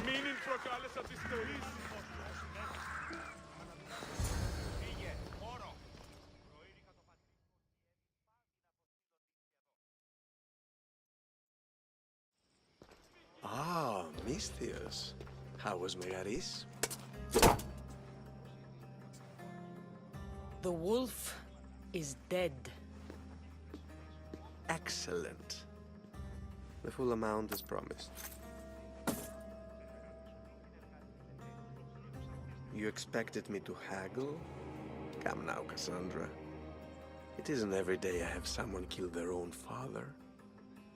Μήνυν προκάλεσα τις θεωρήσεις. Ah, Misthios. How was Megaris? The wolf is dead. Excellent. The full amount is promised. You expected me to haggle? Come now, Cassandra. It isn't every day I have someone kill their own father.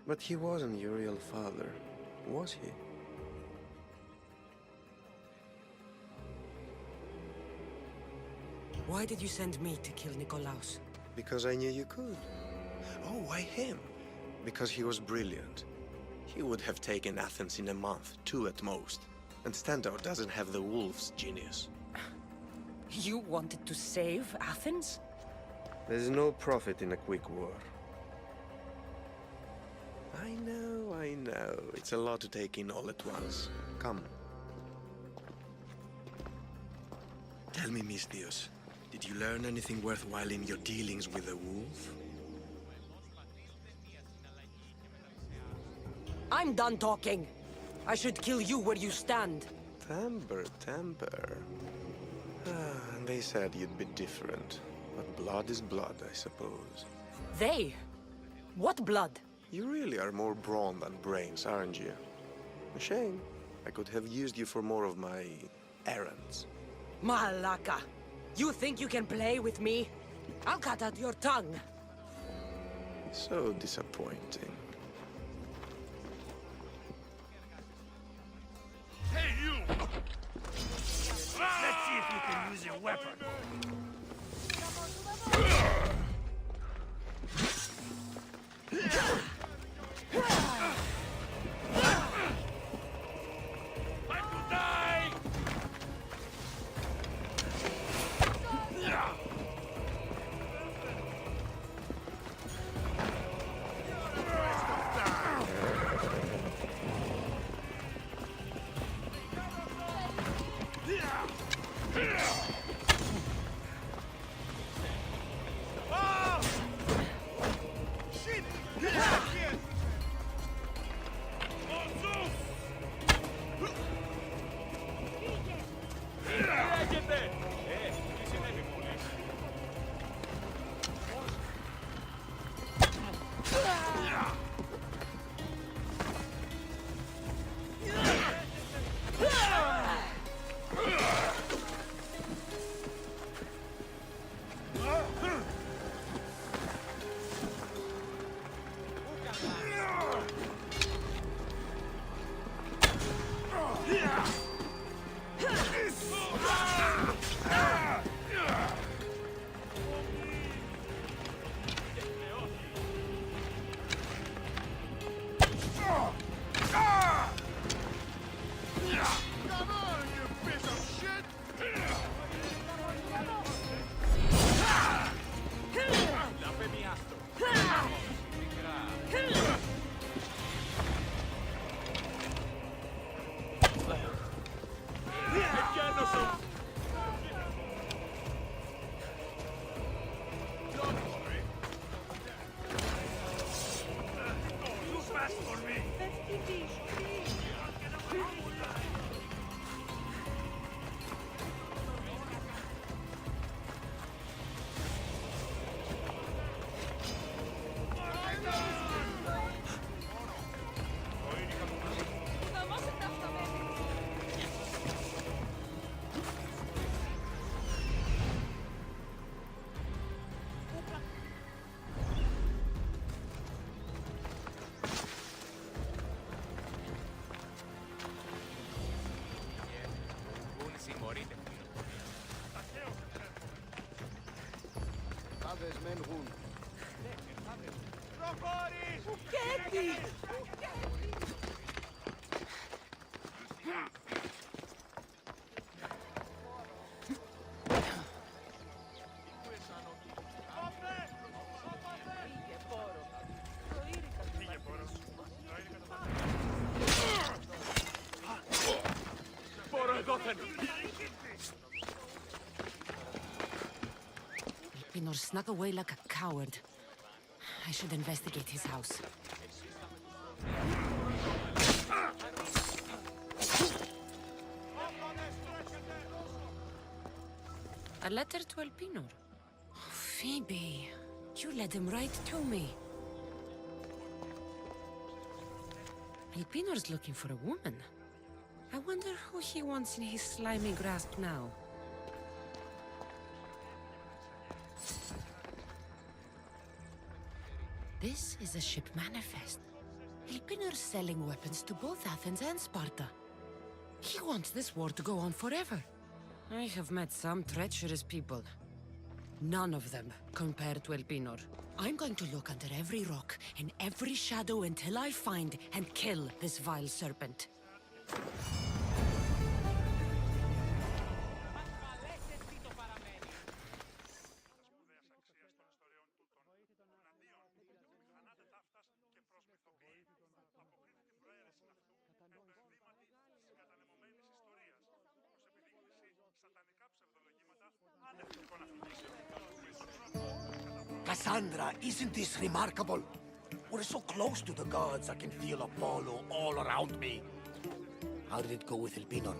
But he wasn't your real father, was he? Why did you send me to kill Nikolaos? Because I knew you could. Oh, why him? Because he was brilliant. He would have taken Athens in a month, 2 at most. And Stentor doesn't have the wolf's genius. You wanted to save Athens? There's no profit in a quick war. I know. It's a lot to take in all at once. Come. Tell me, Misthios, did you learn anything worthwhile in your dealings with the wolf? I'm done talking. I should kill you where you stand. Temper. They said you'd be different. But blood is blood, I suppose. They? What blood? You really are more brawn than brains, aren't you? A shame. I could have used you for more of my errands. Malaka! You think you can play with me? I'll cut out your tongue. So disappointing. Hey, you! Let's see if you can use your weapon. Elpenor snuck away like a coward. I should investigate his house. A letter to Elpenor. Oh, Phoebe, you led him right to me. Elpenor's looking for a woman. I wonder who he wants in his slimy grasp now. This is a ship manifest. Elpenor's selling weapons to both Athens and Sparta. He wants this war to go on forever. I have met some treacherous people. None of them compared to Elpenor. I'm going to look under every rock and every shadow until I find and kill this vile serpent. Cassandra, isn't this remarkable? We're so close to the gods, I can feel Apollo all around me. How did it go with Elpenor?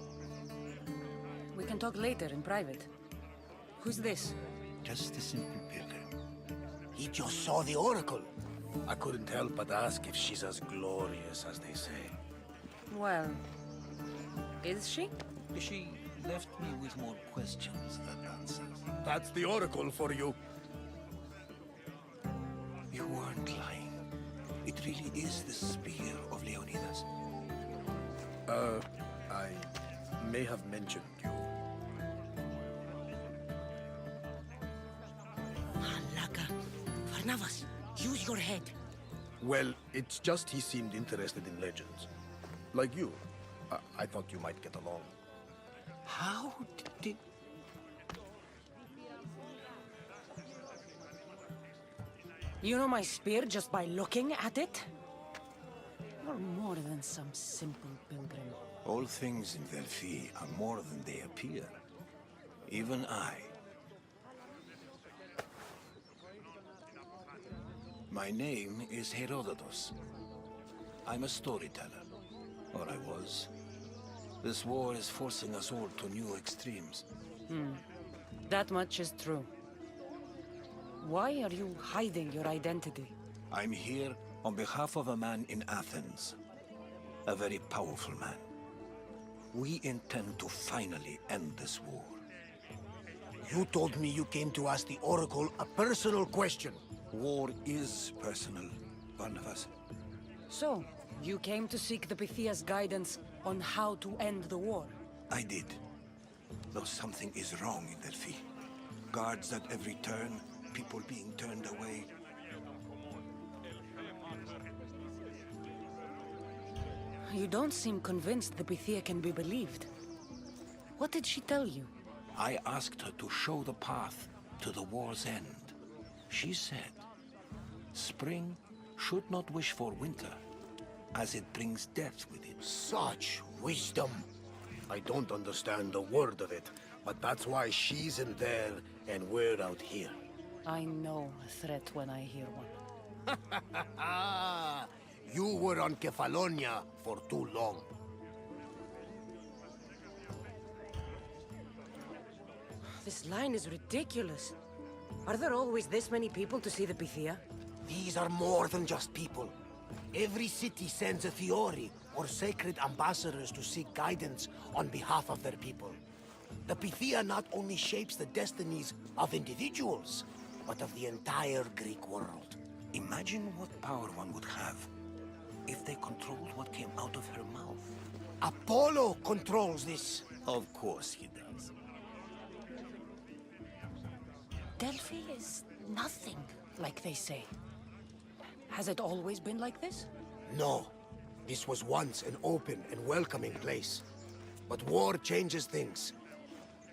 We can talk later in private. Who's this? Just a simple pilgrim. He just saw the oracle. I couldn't help but ask if she's as glorious as they say. Well, is she? She left me with more questions than answers. That's the oracle for you. You weren't lying. It really is the spear of Leonidas. I may have mentioned you. Halaka. Varnavas, use your head. Well, it's just he seemed interested in legends. Like you. I thought you might get along. How did... You know my spear just by looking at it? You're more than some simple pilgrim. All things in Delphi are more than they appear. Even I. My name is Herodotos. I'm a storyteller. Or I was. This war is forcing us all to new extremes. That much is true. Why are you hiding your identity? I'm here on behalf of a man in Athens. A very powerful man. We intend to finally end this war. You told me you came to ask the oracle a personal question. War is personal, Barnabas. So, you came to seek the Pythia's guidance on how to end the war? I did. Though something is wrong in Delphi. Guards at every turn, people being turned away. You don't seem convinced the Pythia can be believed. What did she tell you? I asked her to show the path to the war's end. She said, spring should not wish for winter, as it brings death with it. Such wisdom. I don't understand a word of it, but that's why she's in there and we're out here. I know a threat when I hear one. You were on Kefalonia for too long. This line is ridiculous. Are there always this many people to see the Pythia? These are more than just people. Every city sends a Fiori or sacred ambassadors to seek guidance on behalf of their people. The Pythia not only shapes the destinies of individuals, but of the entire Greek world. Imagine what power one would have if they controlled what came out of her mouth. Apollo controls this. Of course he does. Delphi is nothing, like they say. Has it always been like this? No. This was once an open and welcoming place. But war changes things.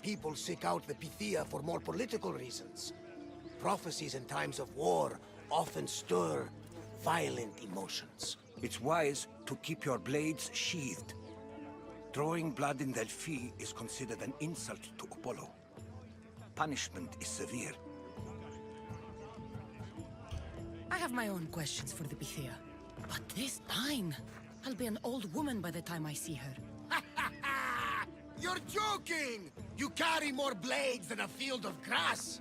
People seek out the Pythia for more political reasons. Prophecies in times of war often stir violent emotions. It's wise to keep your blades sheathed. Drawing blood in Delphi is considered an insult to Apollo. Punishment is severe. I have my own questions for the Pythia. But this Dine, I'll be an old woman by the time I see her. You're joking! You carry more blades than a field of grass!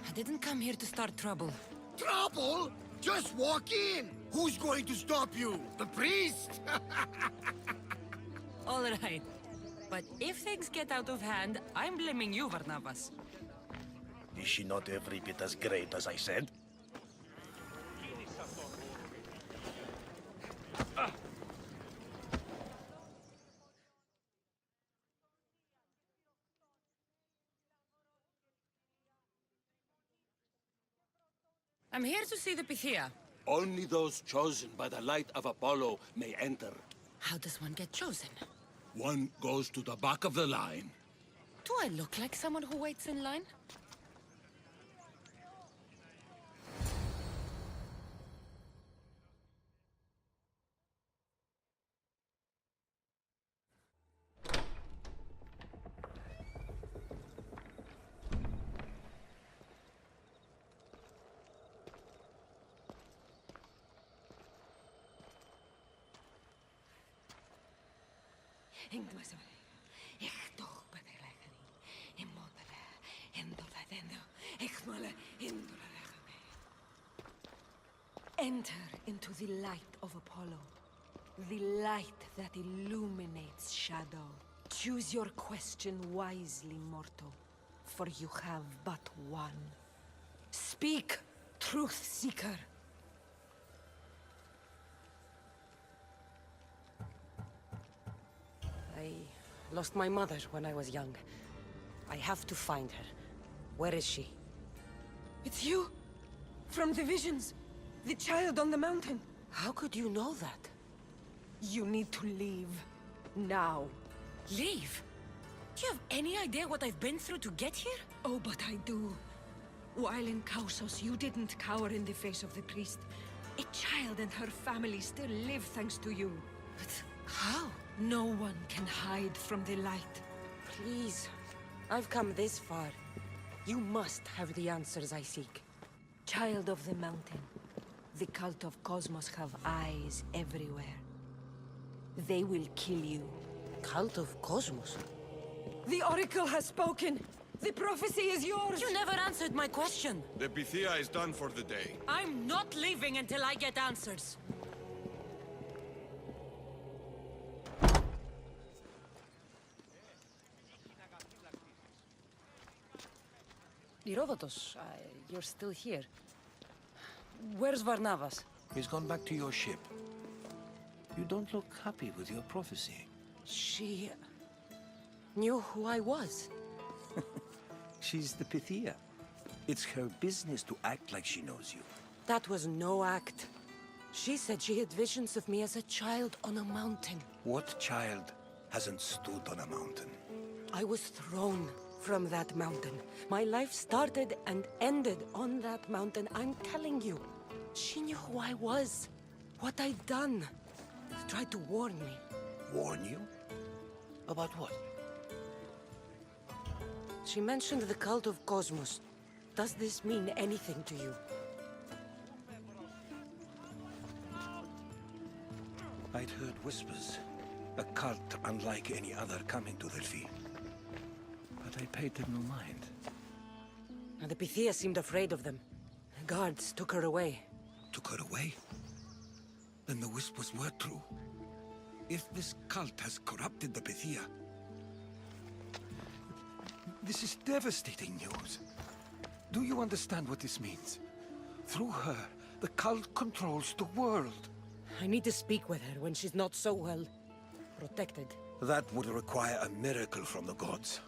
I didn't come here to start trouble. Trouble? Just walk in! Who's going to stop you? The priest? All right. But if things get out of hand, I'm blaming you, Varnavas. Is she not every bit as great as I said? I'm here to see the Pythia. Only those chosen by the light of Apollo may enter. How does one get chosen? One goes to the back of the line. Do I look like someone who waits in line? Enter into the light of Apollo, the light that illuminates shadow. Choose your question wisely, mortal, for you have but one. Speak, truth seeker. I lost my mother when I was young. I have to find her. Where is she? It's you! From the visions! The child on the mountain! How could you know that? You need to leave. Now. Leave? Do you have any idea what I've been through to get here? Oh, but I do. While in Kausos, you didn't cower in the face of the priest. A child and her family still live thanks to you. But how? No one can hide from the light. Please. I've come this far. You must have the answers I seek. Child of the mountain, the cult of Cosmos have eyes everywhere. They will kill you. Cult of Cosmos? The Oracle has spoken! The prophecy is yours! You never answered my question! The Pythia is done for the day. I'm not leaving until I get answers! Herodotos, you're still here. Where's Varnavas? He's gone back to your ship. You don't look happy with your prophecy. She knew who I was. She's the Pythia. It's her business to act like she knows you. That was no act. She said she had visions of me as a child on a mountain. What child hasn't stood on a mountain? I was thrown from that mountain. My life started and ended on that mountain, I'm telling you. She knew who I was, what I'd done. She tried to warn me. Warn you? About what? She mentioned the cult of Cosmos. Does this mean anything to you? I'd heard whispers. A cult unlike any other coming to Delphi. But I paid them no mind. And the Pythia seemed afraid of them. The guards took her away. Took her away? Then the whispers were true. If this cult has corrupted the Pythia... This is devastating news. Do you understand what this means? Through her, the cult controls the world. I need to speak with her when she's not so well protected. That would require a miracle from the gods.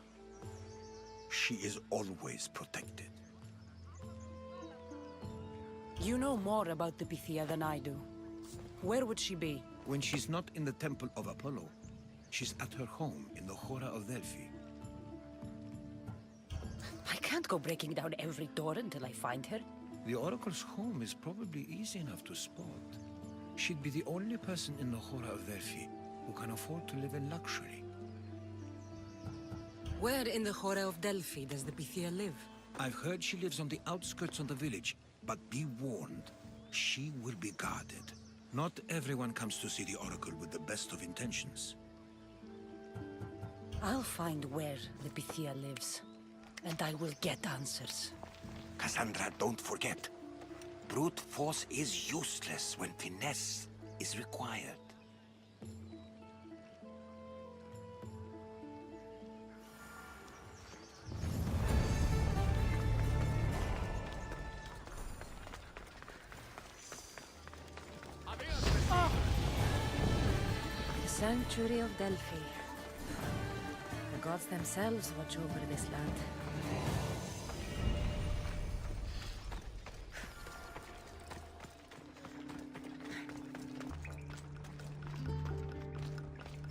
She is always protected. You know more about the Pythia than I do. Where would she be? When she's not in the temple of Apollo, she's at her home in the Hora of Delphi. I can't go breaking down every door until I find her. The Oracle's home is probably easy enough to spot. She'd be the only person in the Hora of Delphi who can afford to live in luxury. Where in the Hora of Delphi does the Pythia live? I've heard she lives on the outskirts of the village, but be warned. She will be guarded. Not everyone comes to see the Oracle with the best of intentions. I'll find where the Pythia lives, and I will get answers. Cassandra, don't forget. Brute force is useless when finesse is required. The Sanctuary of Delphi. The gods themselves watch over this land.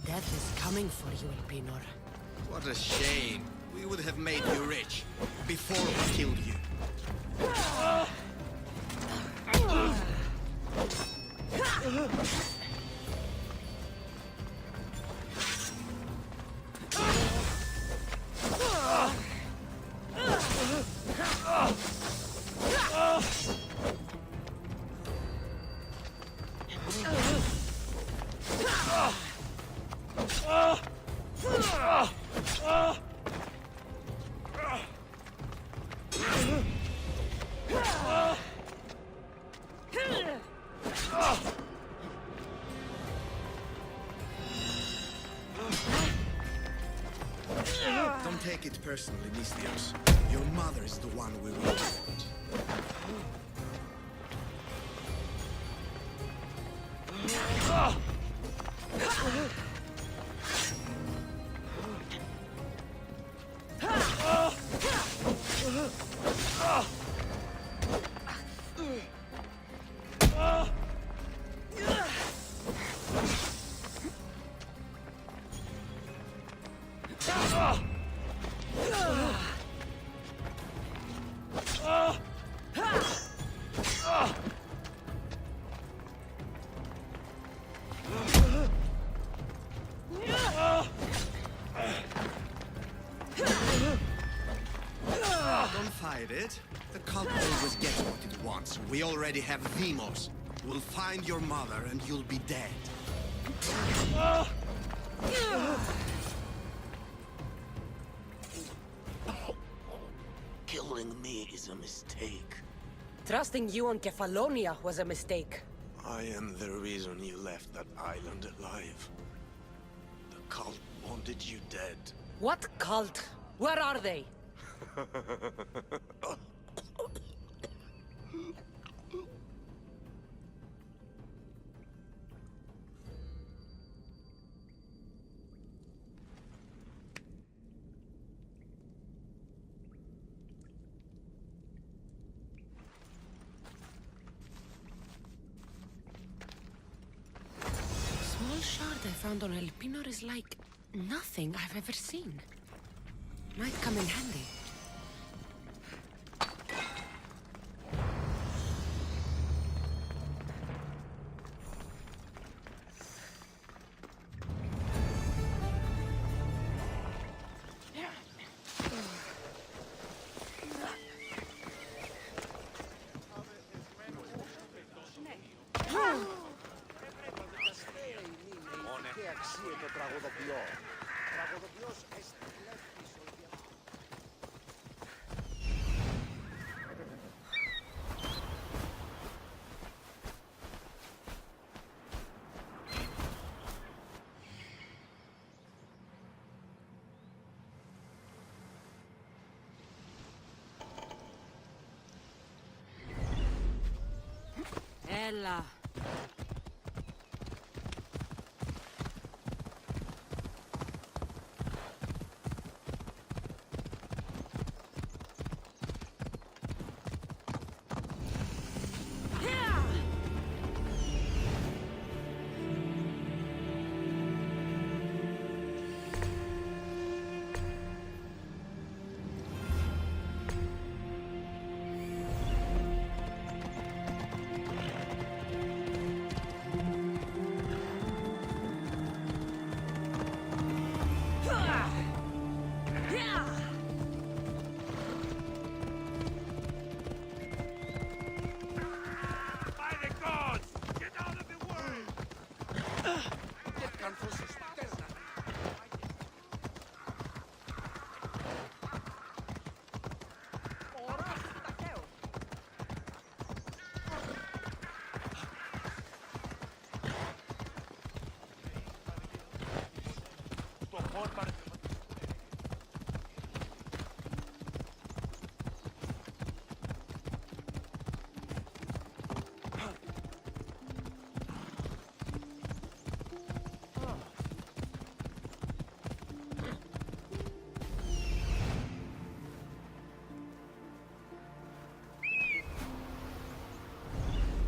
Death is coming for you, Elpenor. What a shame. We would have made you rich before we killed you. Don't take it personally, Mystios. Your mother is the one we really want. Don't fight it. The cult always gets what it wants. We already have Demos. We'll find your mother and you'll be dead. Killing me is a mistake. Trusting you on Kefalonia was a mistake. I am the reason you left that island alive. The cult wanted you dead. What cult? Where are they? The small shard I found on Elpenor is like nothing I've ever seen. Might come in handy. Ella.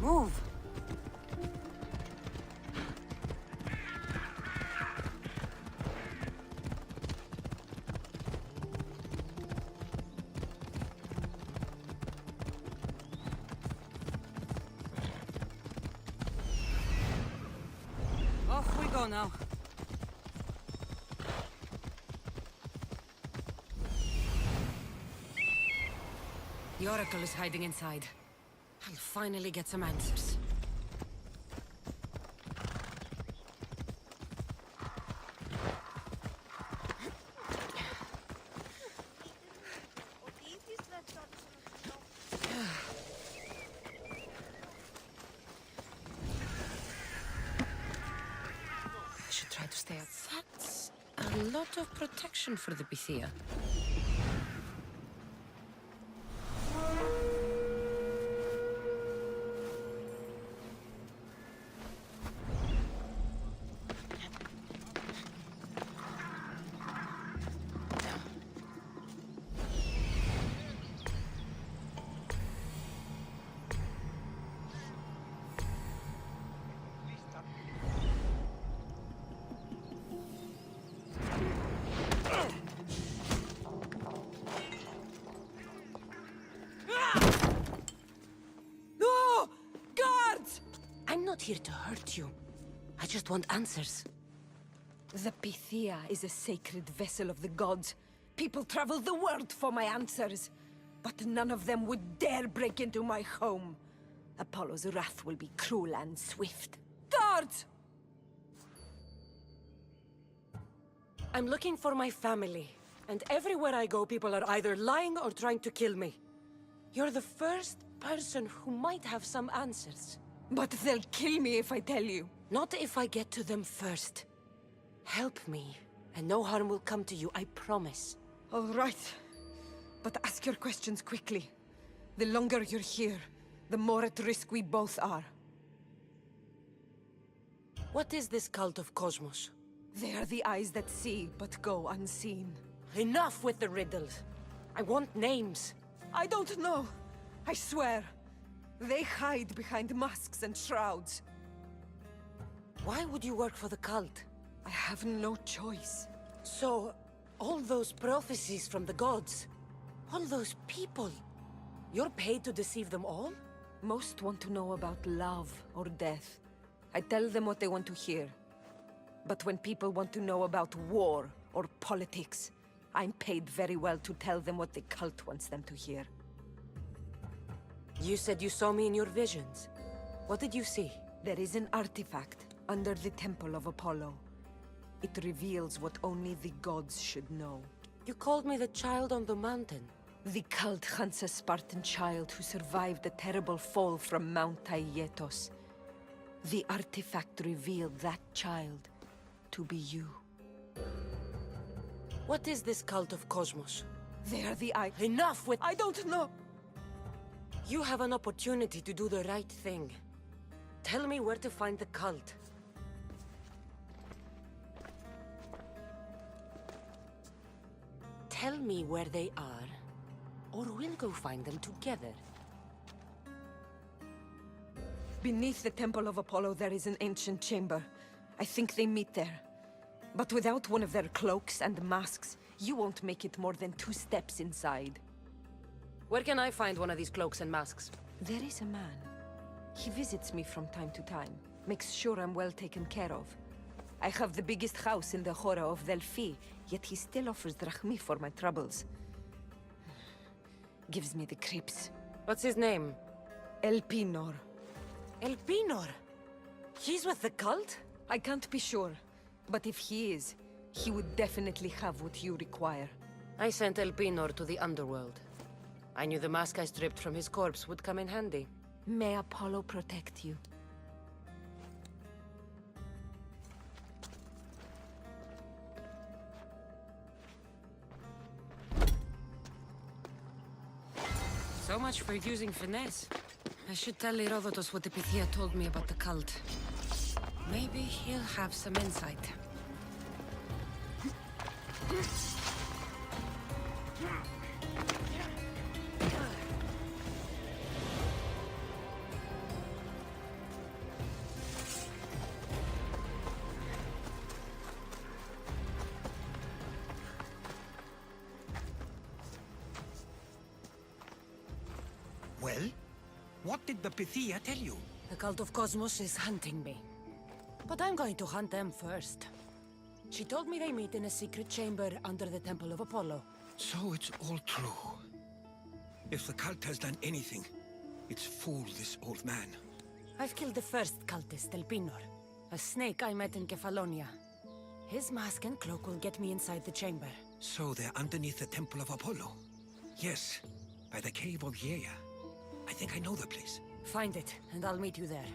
Move! Off we go now. The Oracle is hiding inside. I'll finally get some answers. I should try to stay up. That's a lot of protection for the Pythia. I'm not here to hurt you. I just want answers. The Pythia is a sacred vessel of the gods. People travel the world for my answers. But none of them would dare break into my home. Apollo's wrath will be cruel and swift. Guards! I'm looking for my family. And everywhere I go, people are either lying or trying to kill me. You're the first person who might have some answers. But they'll kill me if I tell you. Not if I get to them first. Help me, and no harm will come to you, I promise. All right. But ask your questions quickly. The longer you're here, the more at risk we both are. What is this cult of Cosmos? They are the eyes that see, but go unseen. Enough with the riddles. I want names. I don't know. I swear. They hide behind masks and shrouds. Why would you work for the cult? I have no choice. So, all those prophecies from the gods, all those people, you're paid to deceive them all? Most want to know about love or death. I tell them what they want to hear. But when people want to know about war or politics, I'm paid very well to tell them what the cult wants them to hear. You said you saw me in your visions. What did you see? There is an artifact under the Temple of Apollo. It reveals what only the gods should know. You called me the child on the mountain. The cult hunts a Spartan child who survived the terrible fall from Mount Herodotos. The artifact revealed that child to be you. What is this cult of Cosmos? They are the eye. Enough with— I don't know! You have an opportunity to do the right thing. Tell me where to find the cult. Tell me where they are, or we'll go find them together. Beneath the Temple of Apollo there is an ancient chamber. I think they meet there. But without one of their cloaks and masks, you won't make it more than 2 steps inside. Where can I find one of these cloaks and masks? There is a man. He visits me from time to time, makes sure I'm well taken care of. I have the biggest house in the Hora of Delphi, yet he still offers drachmi for my troubles. Gives me the creeps. What's his name? Elpenor. Elpenor? He's with the cult? I can't be sure, but if he is, he would definitely have what you require. I sent Elpenor to the underworld. I knew the mask I stripped from his corpse would come in handy. May Apollo protect you. So much for using finesse. I should tell Herodotos what the Pythia told me about the cult. Maybe he'll have some insight. Well, what did the Pythia tell you? The cult of Cosmos is hunting me. But I'm going to hunt them first. She told me they meet in a secret chamber under the Temple of Apollo. So it's all true. If the cult has done anything, it's fooled this old man. I've killed the first cultist, Elpenor, a snake I met in Kefalonia. His mask and cloak will get me inside the chamber. So they're underneath the Temple of Apollo? Yes, by the Cave of Yea. I think I know the place. Find it, and I'll meet you there.